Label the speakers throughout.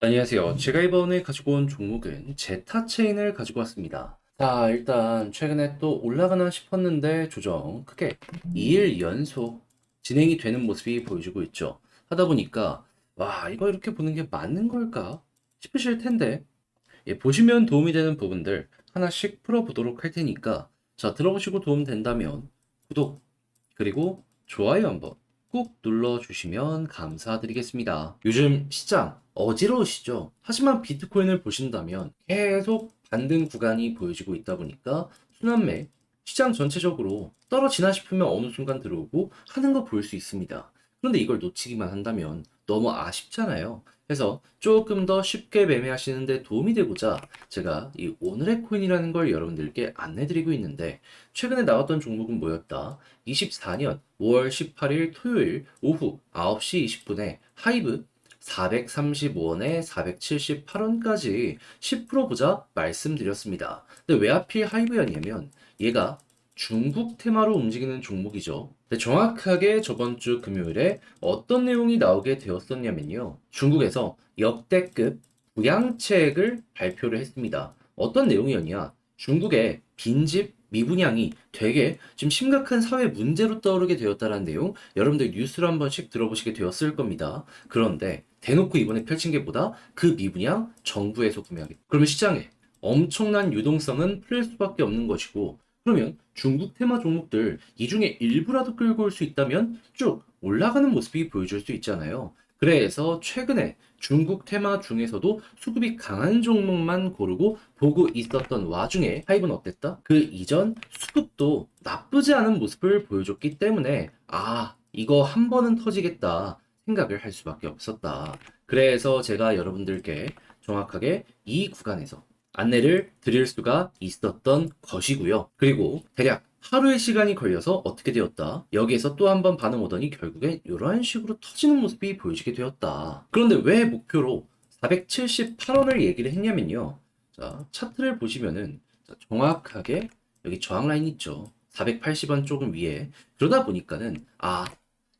Speaker 1: 안녕하세요. 제가 이번에 가지고 온 종목은 제타체인을 가지고 왔습니다. 자, 일단 최근에 또 올라가나 싶었는데 조정 크게 2일 연속 진행이 되는 모습이 보여지고 있죠. 하다 보니까 와, 이거 이렇게 보는 게 맞는 걸까 싶으실 텐데 보시면 도움이 되는 부분들 하나씩 풀어보도록 할 테니까 자, 들어보시고 도움 된다면 구독 그리고 좋아요 한번 꾹 눌러주시면 감사드리겠습니다. 요즘 시장 어지러우시죠? 하지만 비트코인을 보신다면 계속 반등 구간이 보여지고 있다 보니까 순환매 시장 전체적으로 떨어지나 싶으면 어느 순간 들어오고 하는 거 볼 수 있습니다. 그런데 이걸 놓치기만 한다면 너무 아쉽잖아요. 그래서 조금 더 쉽게 매매하시는데 도움이 되고자 제가 이 오늘의 코인이라는 걸 여러분들께 안내드리고 있는데 최근에 나왔던 종목은 뭐였다? 24년 5월 18일 토요일 오후 9시 20분에 하이브 435원에 478원까지 10% 보자 말씀드렸습니다. 근데 왜 하필 하이브였냐면 얘가 중국 테마로 움직이는 종목이죠. 근데 정확하게 저번 주 금요일에 어떤 내용이 나오게 되었었냐면요. 중국에서 역대급 부양책을 발표를 했습니다. 어떤 내용이었냐? 중국의 빈집 미분양이 되게 지금 심각한 사회 문제로 떠오르게 되었다는 내용 여러분들 뉴스를 한 번씩 들어보시게 되었을 겁니다. 그런데 대놓고 이번에 펼친 게 뭐다? 그 미분양 정부에서 구매하겠다. 그러면 시장에 엄청난 유동성은 풀릴 수밖에 없는 것이고 그러면 중국 테마 종목들 이 중에 일부라도 끌고 올 수 있다면 쭉 올라가는 모습이 보여줄 수 있잖아요. 그래서 최근에 중국 테마 중에서도 수급이 강한 종목만 고르고 보고 있었던 와중에 하이브는 어땠다? 그 이전 수급도 나쁘지 않은 모습을 보여줬기 때문에 이거 한 번은 터지겠다 생각을 할 수밖에 없었다. 그래서 제가 여러분들께 정확하게 이 구간에서 안내를 드릴 수가 있었던 것이고요. 그리고 대략 하루의 시간이 걸려서 어떻게 되었다. 여기에서 또 한 번 반응 오더니 결국엔 이러한 식으로 터지는 모습이 보여지게 되었다. 그런데 왜 목표로 478원을 얘기를 했냐면요. 자, 차트를 보시면은 정확하게 여기 저항 라인 있죠. 480원 조금 위에. 그러다 보니까는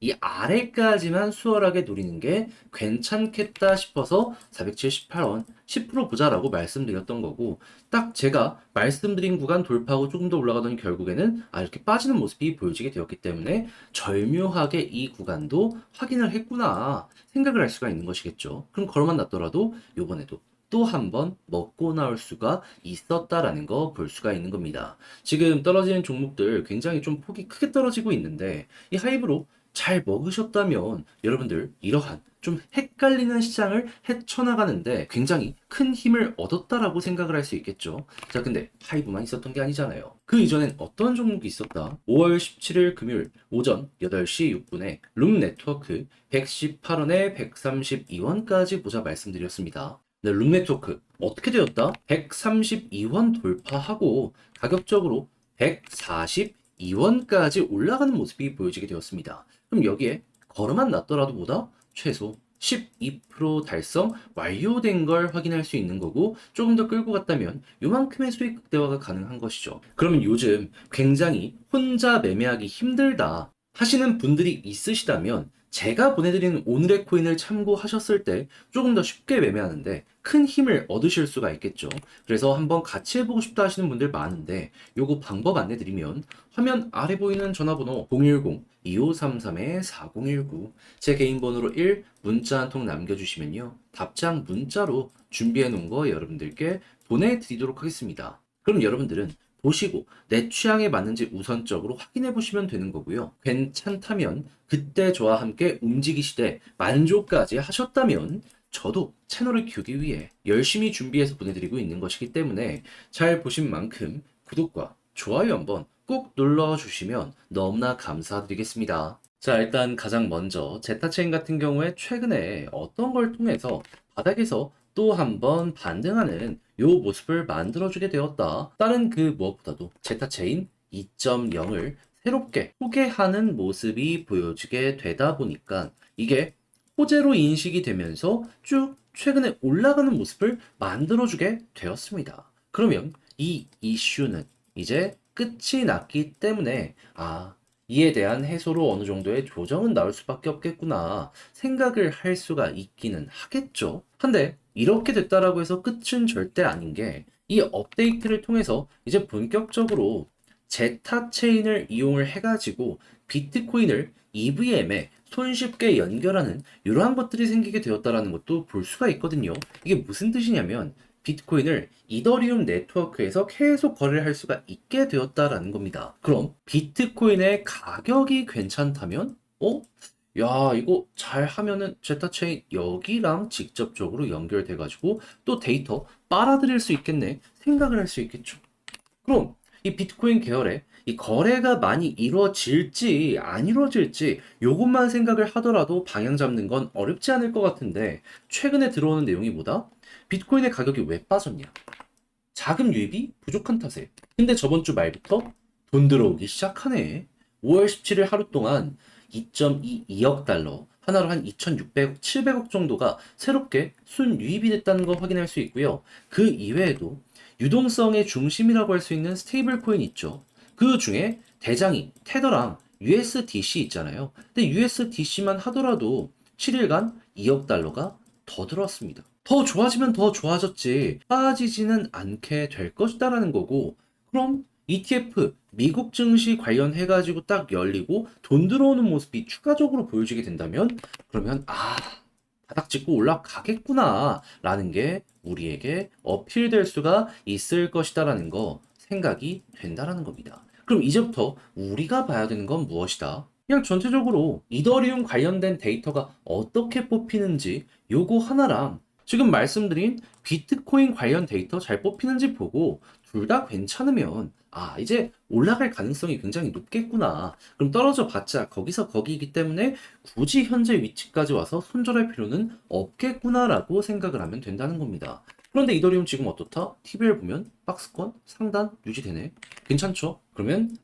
Speaker 1: 이 아래까지만 수월하게 노리는 게 괜찮겠다 싶어서 478원 10% 보자라고 말씀드렸던 거고 딱 제가 말씀드린 구간 돌파하고 조금 더 올라가더니 결국에는 이렇게 빠지는 모습이 보여지게 되었기 때문에 절묘하게 이 구간도 확인을 했구나 생각을 할 수가 있는 것이겠죠. 그럼 걸어만 놨더라도 요번에도 또 한 번 먹고 나올 수가 있었다라는 거 볼 수가 있는 겁니다. 지금 떨어지는 종목들 굉장히 좀 폭이 크게 떨어지고 있는데 이 하이브로 잘 먹으셨다면 여러분들 이러한 좀 헷갈리는 시장을 헤쳐나가는데 굉장히 큰 힘을 얻었다라고 생각을 할 수 있겠죠. 자, 근데 하이브만 있었던 게 아니잖아요. 그 이전엔 어떤 종목이 있었다? 5월 17일 금요일 오전 8시 6분에 룸 네트워크 118원에 132원까지 보자 말씀드렸습니다. 네, 룸 네트워크 어떻게 되었다? 132원 돌파하고 가격적으로 142원까지 올라가는 모습이 보여지게 되었습니다. 그럼 여기에 걸음만 났더라도 보다 최소 12% 달성 완료된 걸 확인할 수 있는 거고 조금 더 끌고 갔다면 요만큼의 수익 극대화가 가능한 것이죠. 그러면 요즘 굉장히 혼자 매매하기 힘들다 하시는 분들이 있으시다면 제가 보내드리는 오늘의 코인을 참고하셨을 때 조금 더 쉽게 매매하는데 큰 힘을 얻으실 수가 있겠죠. 그래서 한번 같이 해보고 싶다 하시는 분들 많은데 요거 방법 안내드리면 화면 아래 보이는 전화번호 010-2533-4019 제 개인 번호로 1 문자 한 통 남겨주시면요. 답장 문자로 준비해 놓은 거 여러분들께 보내드리도록 하겠습니다. 그럼 여러분들은 보시고 내 취향에 맞는지 우선적으로 확인해 보시면 되는 거고요. 괜찮다면 그때 저와 함께 움직이시되 만족까지 하셨다면 저도 채널을 키우기 위해 열심히 준비해서 보내드리고 있는 것이기 때문에 잘 보신 만큼 구독과 좋아요 한번 꼭 눌러주시면 너무나 감사드리겠습니다. 자, 일단 가장 먼저 제타체인 같은 경우에 최근에 어떤 걸 통해서 바닥에서 또 한 번 반등하는 요 모습을 만들어주게 되었다. 다른 그 무엇보다도 제타체인 2.0을 새롭게 소개하는 모습이 보여지게 되다 보니까 이게 호재로 인식이 되면서 쭉 최근에 올라가는 모습을 만들어주게 되었습니다. 그러면 이 이슈는 이제 끝이 났기 때문에 이에 대한 해소로 어느 정도의 조정은 나올 수밖에 없겠구나 생각을 할 수가 있기는 하겠죠. 한데 이렇게 됐다라고 해서 끝은 절대 아닌 게 이 업데이트를 통해서 이제 본격적으로 제타 체인을 이용을 해가지고 비트코인을 EVM에 손쉽게 연결하는 이러한 것들이 생기게 되었다라는 것도 볼 수가 있거든요. 이게 무슨 뜻이냐면 비트코인을 이더리움 네트워크에서 계속 거래를 할 수가 있게 되었다라는 겁니다. 그럼 비트코인의 가격이 괜찮다면 야, 이거 잘 하면은 제타체인 여기랑 직접적으로 연결돼가지고 또 데이터 빨아들일 수 있겠네 생각을 할 수 있겠죠. 그럼 이 비트코인 계열에 이 거래가 많이 이루어질지 안 이루어질지 요것만 생각을 하더라도 방향 잡는 건 어렵지 않을 것 같은데 최근에 들어오는 내용이 뭐다? 비트코인의 가격이 왜 빠졌냐? 자금 유입이 부족한 탓에. 근데 저번 주 말부터 돈 들어오기 시작하네. 5월 17일 하루 동안 2.22억 달러, 하나로 한 2,600억, 700억 정도가 새롭게 순유입이 됐다는 거 확인할 수 있고요. 그 이외에도 유동성의 중심이라고 할 수 있는 스테이블 코인 있죠. 그 중에 대장이 테더랑 USDC 있잖아요. 근데 USDC만 하더라도 7일간 2억 달러가 더 들어왔습니다. 더 좋아지면 더 좋아졌지 빠지지는 않게 될 것이다라는 거고 그럼 ETF 미국 증시 관련해가지고 딱 열리고 돈 들어오는 모습이 추가적으로 보여지게 된다면 그러면 바닥 짚고 올라가겠구나 라는 게 우리에게 어필될 수가 있을 것이다라는 거 생각이 된다라는 겁니다. 그럼 이제부터 우리가 봐야 되는 건 무엇이다? 그냥 전체적으로 이더리움 관련된 데이터가 어떻게 뽑히는지 요거 하나랑 지금 말씀드린 비트코인 관련 데이터 잘 뽑히는지 보고 둘 다 괜찮으면 이제 올라갈 가능성이 굉장히 높겠구나. 그럼 떨어져 봤자 거기서 거기이기 때문에 굳이 현재 위치까지 와서 손절할 필요는 없겠구나라고 생각을 하면 된다는 겁니다. 그런데 이더리움 지금 어떻다? TBL 보면 박스권 상단 유지되네. 괜찮죠? 그러면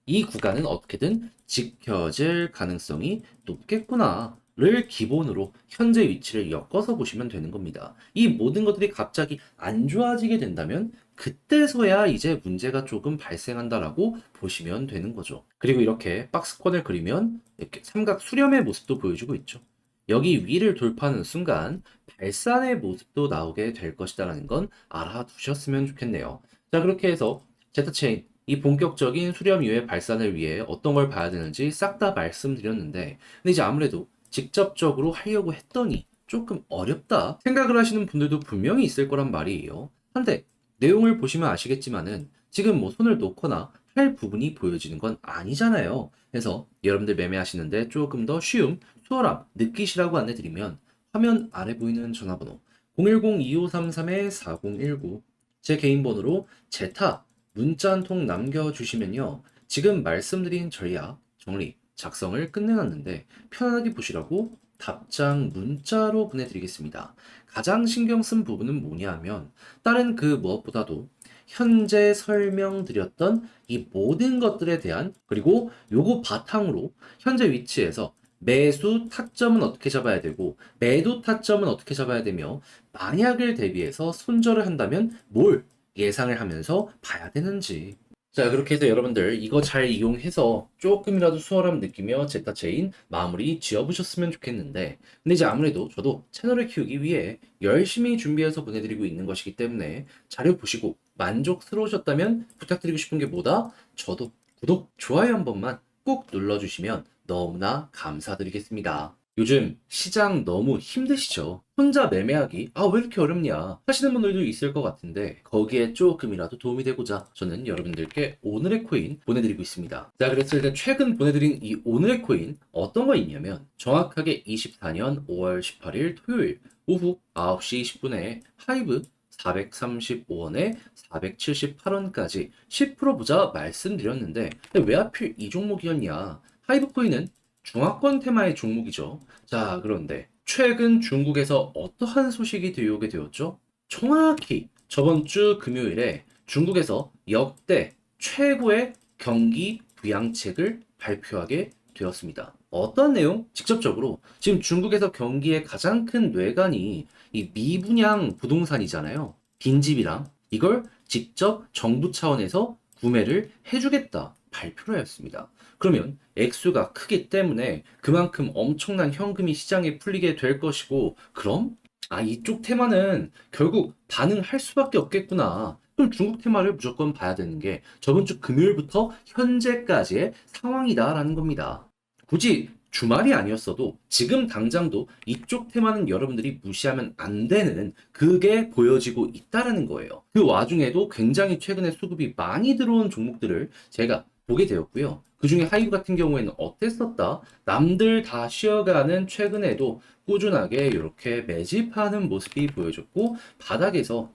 Speaker 1: 이 구간은 어떻게든 지켜질 가능성이 높겠구나. 를 기본으로 현재 위치를 엮어서 보시면 되는 겁니다. 이 모든 것들이 갑자기 안 좋아지게 된다면 그때서야 이제 문제가 조금 발생한다라고 보시면 되는 거죠. 그리고 이렇게 박스권을 그리면 이렇게 삼각 수렴의 모습도 보여주고 있죠. 여기 위를 돌파하는 순간 발산의 모습도 나오게 될 것이다라는 건 알아두셨으면 좋겠네요. 자, 그렇게 해서 제타체인 이 본격적인 수렴 이후의 발산을 위해 어떤 걸 봐야 되는지 싹 다 말씀드렸는데 근데 이제 아무래도 직접적으로 하려고 했더니 조금 어렵다 생각을 하시는 분들도 분명히 있을 거란 말이에요. 한데 내용을 보시면 아시겠지만은 지금 뭐 손을 놓거나 할 부분이 보여지는 건 아니잖아요. 그래서 여러분들 매매하시는데 조금 더 쉬움, 수월함 느끼시라고 안내드리면 화면 아래 보이는 전화번호 010-2533-4019 제 개인 번호로 제타 문자 한 통 남겨주시면요. 지금 말씀드린 전략, 정리, 작성을 끝내놨는데 편안하게 보시라고 답장 문자로 보내드리겠습니다. 가장 신경 쓴 부분은 뭐냐 하면 다른 그 무엇보다도 현재 설명드렸던 이 모든 것들에 대한 그리고 요거 바탕으로 현재 위치에서 매수 타점은 어떻게 잡아야 되고 매도 타점은 어떻게 잡아야 되며 만약을 대비해서 손절을 한다면 뭘 예상을 하면서 봐야 되는지 자, 그렇게 해서 여러분들 이거 잘 이용해서 조금이라도 수월함 느끼며 제타체인 마무리 지어보셨으면 좋겠는데 근데 이제 아무래도 저도 채널을 키우기 위해 열심히 준비해서 보내드리고 있는 것이기 때문에 자료 보시고 만족스러우셨다면 부탁드리고 싶은 게 뭐다? 저도 구독, 좋아요 한 번만 꼭 눌러주시면 너무나 감사드리겠습니다. 요즘 시장 너무 힘드시죠? 혼자 매매하기 왜 이렇게 어렵냐 하시는 분들도 있을 것 같은데 거기에 조금이라도 도움이 되고자 저는 여러분들께 오늘의 코인 보내드리고 있습니다. 자, 그래서 일단 최근 보내드린 이 오늘의 코인 어떤 거 있냐면 정확하게 24년 5월 18일 토요일 오후 9시 20분에 하이브 435원에 478원까지 10% 보자 말씀드렸는데 왜 하필 이 종목이었냐? 하이브 코인은 중화권 테마의 종목이죠. 자, 그런데 최근 중국에서 어떠한 소식이 들려오게 되었죠? 정확히 저번 주 금요일에 중국에서 역대 최고의 경기 부양책을 발표하게 되었습니다. 어떤 내용? 직접적으로 지금 중국에서 경기의 가장 큰 뇌관이 이 미분양 부동산이잖아요. 빈집이랑 이걸 직접 정부 차원에서 구매를 해주겠다 발표를 하였습니다. 그러면 액수가 크기 때문에 그만큼 엄청난 현금이 시장에 풀리게 될 것이고 그럼 이쪽 테마는 결국 반응할 수밖에 없겠구나. 그럼 중국 테마를 무조건 봐야 되는 게 저번 주 금요일부터 현재까지의 상황이다라는 겁니다. 굳이 주말이 아니었어도 지금 당장도 이쪽 테마는 여러분들이 무시하면 안 되는 그게 보여지고 있다라는 거예요. 그 와중에도 굉장히 최근에 수급이 많이 들어온 종목들을 제가 보게 되었고요. 그 중에 하이브 같은 경우에는 어땠었다? 남들 다 쉬어가는 최근에도 꾸준하게 이렇게 매집하는 모습이 보여졌고 바닥에서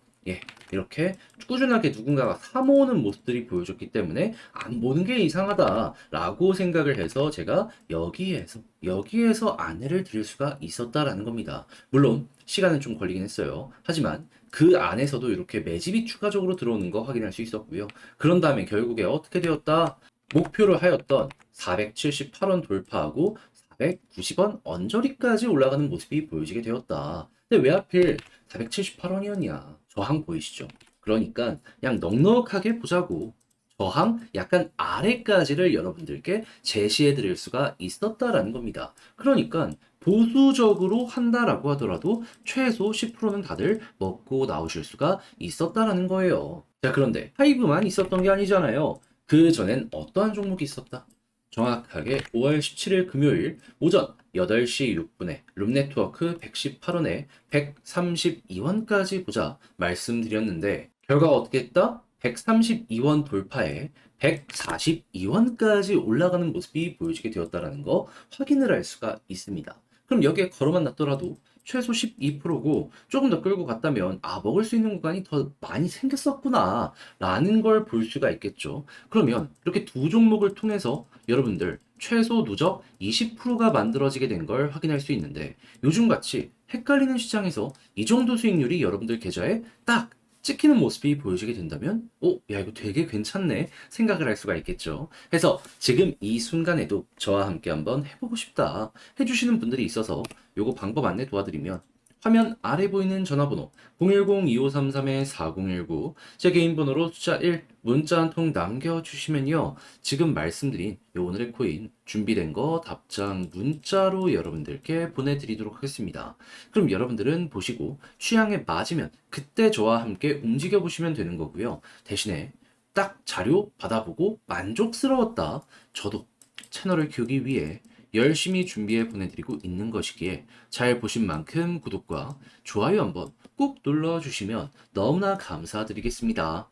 Speaker 1: 이렇게 꾸준하게 누군가가 사모으는 모습들이 보여줬기 때문에 안 보는 게 이상하다라고 생각을 해서 제가 여기에서 안내를 드릴 수가 있었다라는 겁니다. 물론 시간은 좀 걸리긴 했어요. 하지만 그 안에서도 이렇게 매집이 추가적으로 들어오는 거 확인할 수 있었고요. 그런 다음에 결국에 어떻게 되었다? 목표를 하였던 478원 돌파하고 490원 언저리까지 올라가는 모습이 보여지게 되었다. 근데 왜 하필 478원이었냐? 저항 보이시죠? 그러니까 그냥 넉넉하게 보자고 저항 약간 아래까지를 여러분들께 제시해 드릴 수가 있었다라는 겁니다. 그러니까 보수적으로 한다라고 하더라도 최소 10%는 다들 먹고 나오실 수가 있었다라는 거예요. 자, 그런데 하이브만 있었던 게 아니잖아요. 그 전엔 어떠한 종목이 있었다? 정확하게 5월 17일 금요일 오전 8시 6분에 룸네트워크 118원에 132원까지 보자 말씀드렸는데 결과가 어떻게 했다? 132원 돌파에 142원까지 올라가는 모습이 보여지게 되었다는 거 확인을 할 수가 있습니다. 그럼 여기에 걸어만 놨더라도 최소 12%고 조금 더 끌고 갔다면 먹을 수 있는 구간이 더 많이 생겼었구나 라는 걸 볼 수가 있겠죠. 그러면 이렇게 두 종목을 통해서 여러분들 최소 누적 20%가 만들어지게 된 걸 확인할 수 있는데 요즘같이 헷갈리는 시장에서 이 정도 수익률이 여러분들 계좌에 딱 찍히는 모습이 보여지게 된다면 야 이거 되게 괜찮네 생각을 할 수가 있겠죠. 그래서 지금 이 순간에도 저와 함께 한번 해보고 싶다 해주시는 분들이 있어서 요거 방법 안내 도와드리면 화면 아래 보이는 전화번호 010-2533-4019 제 개인 번호로 숫자 1 문자 한 통 남겨주시면요. 지금 말씀드린 요 오늘의 코인 준비된 거 답장 문자로 여러분들께 보내드리도록 하겠습니다. 그럼 여러분들은 보시고 취향에 맞으면 그때 저와 함께 움직여 보시면 되는 거고요. 대신에 딱 자료 받아보고 만족스러웠다. 저도 채널을 키우기 위해 열심히 준비해 보내드리고 있는 것이기에 잘 보신 만큼 구독과 좋아요 한번 꾹 눌러주시면 너무나 감사드리겠습니다.